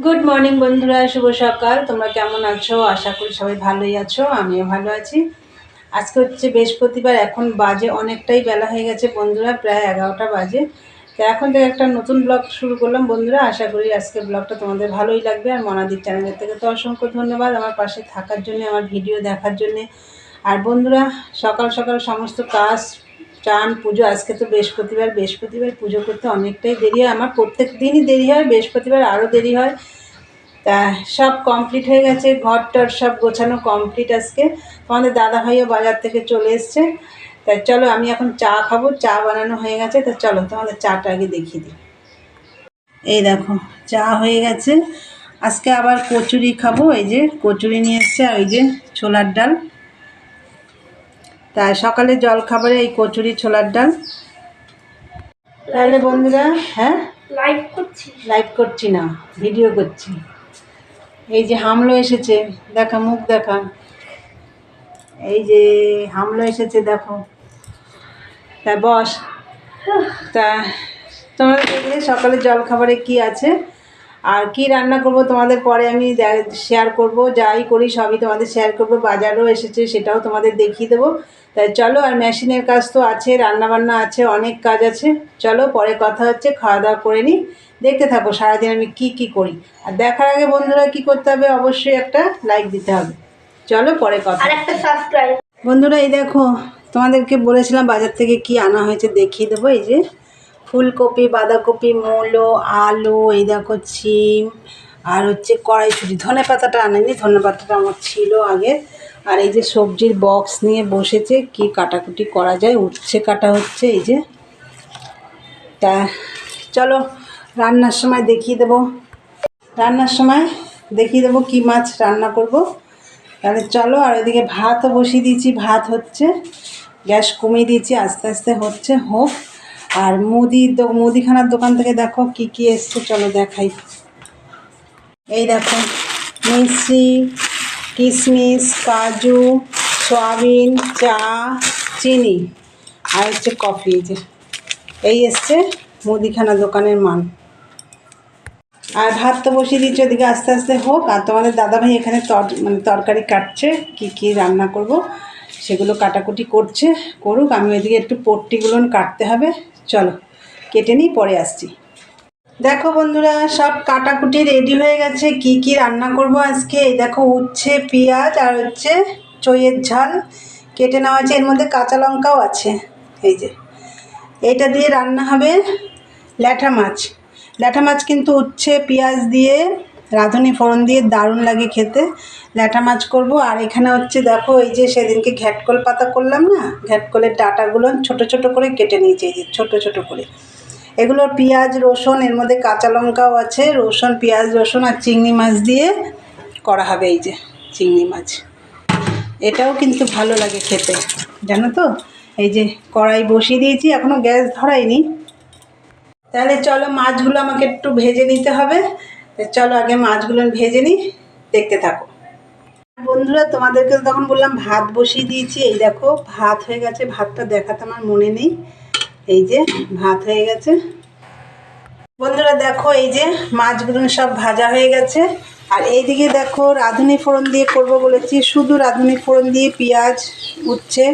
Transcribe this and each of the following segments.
Good morning বন্ধুরা, শুভ সকাল। তোমরা কেমন আছো? আশা করি সবাই ভালোই আছো, আমিও ভালো আছি। আজকে হচ্ছে বৃহস্পতিবার, এখন বাজে অনেকটাই বেলা হয়ে গেছে বন্ধুরা, প্রায় 11টা বাজে। তো এখন থেকে একটা নতুন ব্লগ শুরু করলাম বন্ধুরা। আশা করি আজকের ব্লগটা তোমাদের ভালোই লাগবে। আর মনাদির চ্যানেলের থেকে তো অসংখ্য ধন্যবাদ আমার পাশে থাকার জন্য, আমার ভিডিও দেখার জন্যে। আর বন্ধুরা, সকাল সকাল সমস্ত কাজ, চান, পুজো। আজকে তো বৃহস্পতিবার, পুজো করতে অনেকটাই দেরি হয় আমার, প্রত্যেক দিনই দেরি হয়, বৃহস্পতিবার আরও দেরি হয়। তা সব কমপ্লিট হয়ে গেছে, ঘর টর সব গোছানো কমপ্লিট। আজকে তোমাদের দাদা ভাইও বাজার থেকে চলে এসছে। তাই চলো, আমি এখন চা খাবো, চা বানানো হয়ে গেছে। তো চলো তোমাদের চাটা আগে দেখিয়ে দিই। এই দেখো, চা হয়ে গেছে। আজকে আবার কচুরি খাবো, এই যে কচুরি নিয়ে এসছে, আর ওই যে ছোলার ডাল। তা সকালে জল খাবারে এই কচুরি ছোলার ডাল। তাহলে বন্ধুরা, হ্যাঁ লাইভ করছি না, ভিডিও করছি। এই যে হামলো এসেছে, দেখা, মুখ দেখা। এই যে হামলো এসেছে, দেখো। তা বস। তা তোমরা দেখলে সকালে জল খাবারে কি আছে আর কি রান্না করব তোমাদের পরে আমি শেয়ার করব। যাই করি সবই তোমাদের শেয়ার করব। বাজারও এসেছে, সেটাও তোমাদের দেখিয়ে দেবো। তাই চলো, আর মেশিনের কাজ তো আছে, রান্নাবান্না আছে, অনেক কাজ আছে। চলো পরে কথা হচ্ছে, খাওয়া দাওয়া করে নিই। দেখতে থাকো সারাদিন আমি কি কি করি। আর দেখার আগে বন্ধুরা কি করতে হবে, অবশ্যই একটা লাইক দিতে হবে। চলো পরে কথা। আর একটা সাবস্ক্রাইব। বন্ধুরা, এই দেখো, তোমাদেরকে বলেছিলাম বাজার থেকে কি আনা হয়েছে দেখিয়ে দেবো। এই যে ফুলকপি, বাঁধাকপি, মূলো, আলু, এই দেখো সিম, আর হচ্ছে কড়াইশুঁটি। ধনে পাতাটা আনেনি, ধনে পাতাটা আমার ছিল আগে। আর এই যে সবজির বক্স নিয়ে বসেছে, কি কাটাকুটি করা যায়, উচ্ছে কাটা হচ্ছে। এই যে, তা চলো রান্নার সময় দেখিয়ে দেবো, কি মাছ রান্না করব। তাহলে চলো। আর ওইদিকে ভাতও বসিয়ে দিয়েছি, ভাত হচ্ছে, গ্যাস কমিয়ে দিয়েছি, আস্তে আস্তে হচ্ছে, হোক। আর মুদিখানার দোকান থেকে দেখো কি কি এসছে, চলো দেখাই। এই দেখো, মিষ্টি, কিশমিশ, কাজু, সয়াবিন, চা, চিনি, আর হচ্ছে কফি। এই যে এই এসছে মুদিখানা দোকানের মাল। আর ভাত তো বসিয়ে দিচ্ছি, ওদিকে আস্তে আস্তে হোক। আর তোমাদের দাদাভাই এখানে তরকারি কাটছে, কি কি রান্না করব সেগুলো কাটাকুটি করছে, করুক। আমি ওইদিকে একটু পট্টিগুলো কাটতে হবে, চলো কেটে নিই, পরে আসছি। দেখো বন্ধুরা, সব কাটাকুটি রেডি হয়ে গেছে। কি কি রান্না করব আজকে, এই দেখো উচ্ছে, পেঁয়াজ, আর হচ্ছে চইয়ের ঝাল কেটে নেওয়া আছে, এর মধ্যে কাঁচা লঙ্কাও আছে। এই যে এটা দিয়ে রান্না হবে ল্যাঠা মাছ। ল্যাঠা মাছ কিন্তু উচ্ছে পেঁয়াজ দিয়ে, রাঁধুনি ফোড়ন দিয়ে দারুণ লাগে খেতে। ল্যাঠা মাছ করব। আর এখানে হচ্ছে দেখো, এই যে সেদিনকে ঘ্যাটকল পাতা করলাম না, ঘ্যাটকলের ডাঁটাগুলো ছোট ছোট করে কেটে নিয়েছি, এই যে ছোট ছোট করে। এগুলো পেঁয়াজ রসুন, এর মধ্যে কাঁচা লঙ্কাও আছে, রসুন, পেঁয়াজ রসুন আর চিংড়ি মাছ দিয়ে করা হবে। এই যে চিংড়ি মাছ, এটাও কিন্তু ভালো লাগে খেতে, জানো তো। এই যে কড়াই বসিয়ে দিয়েছি, এখনও গ্যাস ধরাইনি। তাহলে চলো, মাছগুলো আমাকে একটু ভেজে নিতে হবে। চলো আগে মাছগুলো ভেজে নিই, দেখতে থাকো বন্ধুরা। তোমাদেরকে তখন বললাম ভাত বসিয়ে দিয়েছি, এই দেখো ভাত হয়ে গেছে। ভাতটা দেখাতে আমার মনে নেই, এই যে ভাত হয়ে গেছে বন্ধুরা। দেখো এই যে মাছগুলো সব ভাজা হয়ে গেছে। আর এইদিকে দেখো, রাঁধুনি ফোড়ন দিয়ে করব বলেছি, শুধু রাঁধুনি ফোড়ন দিয়ে পেঁয়াজ, উচ্ছে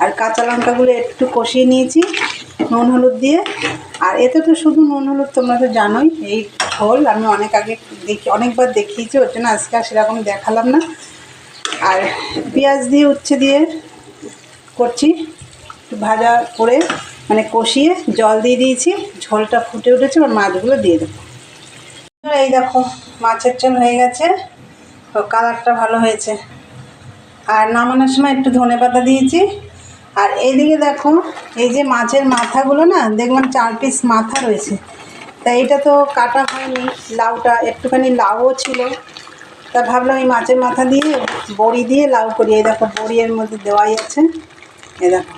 আর কাঁচা লঙ্কাগুলো একটু কষিয়ে নিয়েছি নুন হলুদ দিয়ে। আর এতে তো শুধু নুন হলুদ, তোমরা তো জানোই এই ঝোল আমি অনেকবার দেখিয়েছি, ওর জন্য আজকে আর সেরকম দেখালাম না। আর পেঁয়াজ দিয়ে উচ্ছে দিয়ে করছি, ভাজা করে মানে কষিয়ে জল দিয়ে দিয়েছি, ঝোলটা ফুটে উঠেছে, আর মাছগুলো দিয়ে দেবো। এই দেখো মাছের ঝোল হয়ে গেছে, কালারটা ভালো হয়েছে। আর নামানোর সময় একটু ধনেপাতা দিয়েছি। আর এইদিকে দেখো, এই যে মাছের মাথাগুলো না, দেখলাম 4 পিস মাথা রয়েছে। তা এটা তো কাটা হয়নি, লাউটা একটুখানি লাউও ছিল। তা ভাবলাম এই মাছের মাথা দিয়ে বড়ি দিয়ে লাউ করি। এই দেখো বড়ি এর মধ্যে দেওয়াই আছে, এই দেখো।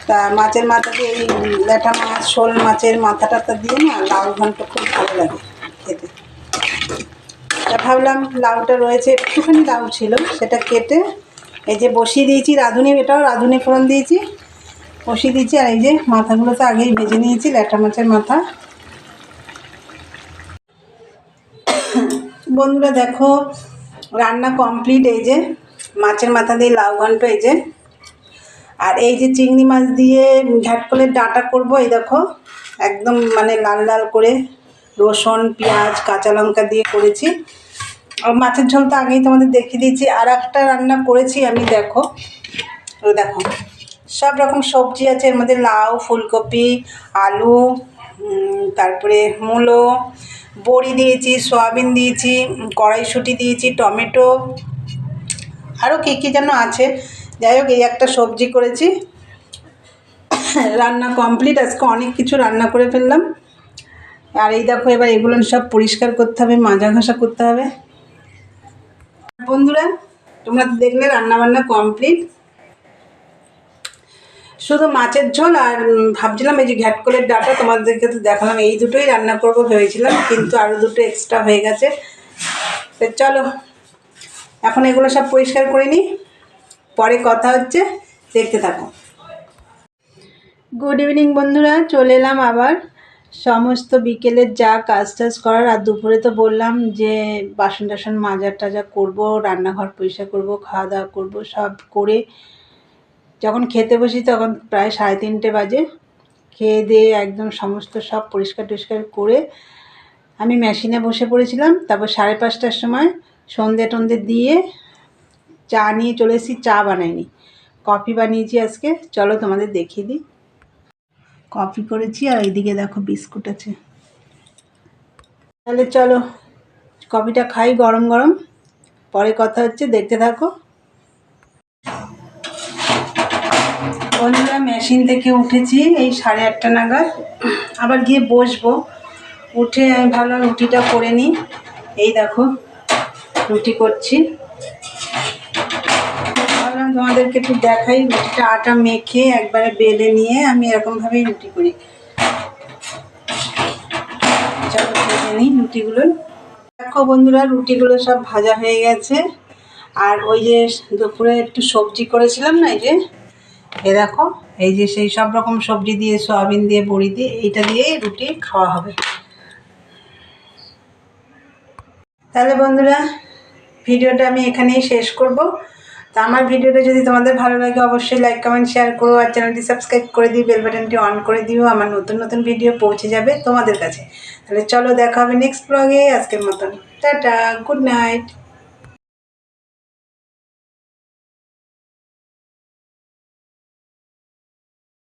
তা মাছের মাথা দিয়ে, এই ল্যাঠা মাছ, শোল মাছের মাথাটা দিয়ে না লাউ ঘন্ট খুব ভালো লাগে খেতে। তা ভাবলাম লাউটা রয়েছে, একটুখানি লাউ ছিল, সেটা কেটে এই যে বসিয়ে দিয়েছি রাঁধুনি, এটাও রাঁধুনি ফোড়ন দিয়েছি, বসিয়ে দিয়েছি। আর এই যে মাথাগুলো তো আগেই ভেজে নিয়েছি, ল্যাঠা মাছের মাথা। বন্ধুরা দেখো রান্না কমপ্লিট। এই যে মাছের মাথা দিয়ে লাউ ঘন্ট, এই যে, আর এই যে চিংড়ি মাছ দিয়ে ঘাটকলের ডাঁটা করব। এই দেখো একদম মানে লাল লাল করে রসুন পেঁয়াজ কাঁচা লঙ্কা দিয়ে করেছি। আর মাছের ঝোল তো আগেই তোমাদের দেখিয়ে দিয়েছি। আর একটা রান্না করেছি আমি, দেখো ও দেখো সব রকম সবজি আছে এর মধ্যে, লাউ ফুলকপি আলু, তারপরে মূলো, বড়ি দিয়েছি, সয়াবিন দিয়েছি, কড়াইশুঁটি দিয়েছি, টমেটো, আরও কী কী যেন আছে। যাই হোক এই একটা সবজি করেছি। রান্না কমপ্লিট। আজকে অনেক কিছু রান্না করে ফেললাম। আর এই দেখো এবার এগুলো সব পরিষ্কার করতে হবে, মাজা ঘষা করতে হবে। বন্ধুরা তোমরা তো দেখলে রান্নাবান্না কমপ্লিট, শুধু মাছের ঝোল। আর ভাবছিলাম এই যে ঘ্যাটকলের ডাঁটা তোমাদেরকে তো দেখালাম, এই দুটোই রান্না করবো ভেবেছিলাম, কিন্তু আরও দুটো এক্সট্রা হয়ে গেছে। তো চলো এখন এগুলো সব পরিষ্কার করে নিই, পরে কথা হচ্ছে, দেখতে থাকো। গুড ইভিনিং বন্ধুরা, চলে এলাম আবার সমস্ত বিকেলের যা কাজ টাজ করার। আর দুপুরে তো বললাম যে বাসন টাসন মাজা টাজা করবো, রান্নাঘর পরিষ্কার করবো, খাওয়া দাওয়া করবো, সব করে যখন খেতে বসি তখন প্রায় 3:30 বাজে। খেয়ে দিয়ে একদম সমস্ত সব পরিষ্কার টরিষ্কার করে আমি মেশিনে বসে পড়েছিলাম। তারপর 5:30টার সময় সন্ধে টন্ধে দিয়ে চা নিয়ে চলে এসেছি। চা বানাইনি, কফি বানিয়েছি আজকে। চলো তোমাদের দেখিয়ে দিই। কফি করেছি আর এইদিকে দেখো বিস্কুট আছে। তাহলে চলো কফিটা খাই গরম গরম, পরে কথা হচ্ছে, দেখতে থাকো। বন্ধুরা মেশিন থেকে উঠেছি এই 8:30 নাগাদ, আবার গিয়ে বসবো। উঠে আমি ভাবলাম রুটিটা করে নিই। এই দেখো রুটি করছি, ভাবলাম তোমাদেরকে একটু দেখাই। রুটিটা আটা মেখে একবারে বেলে নিয়ে আমি এরকমভাবেই রুটি করি। চলো ভেজে নিই রুটিগুলো। দেখো বন্ধুরা রুটিগুলো সব ভাজা হয়ে গেছে। আর ওই যে দুপুরে একটু সবজি করেছিলাম না, এই যে এ দেখো এই যে সেই সব রকম সবজি দিয়ে, সয়াবিন দিয়ে, বড়ি দিয়ে, এইটা দিয়ে রুটি খাওয়া হবে। তাহলে বন্ধুরা ভিডিওটা আমি এখানেই শেষ করব। তা আমার ভিডিওটা যদি তোমাদের ভালো লাগে অবশ্যই লাইক কমেন্ট শেয়ার করো, আর চ্যানেলটি সাবস্ক্রাইব করে দিও, বেল বাটনটি অন করে দিও, আমার নতুন নতুন ভিডিও পৌঁছে যাবে তোমাদের কাছে। তাহলে চলো দেখা হবে নেক্সট ব্লগে। আজকের মতন টাটা, গুড নাইট।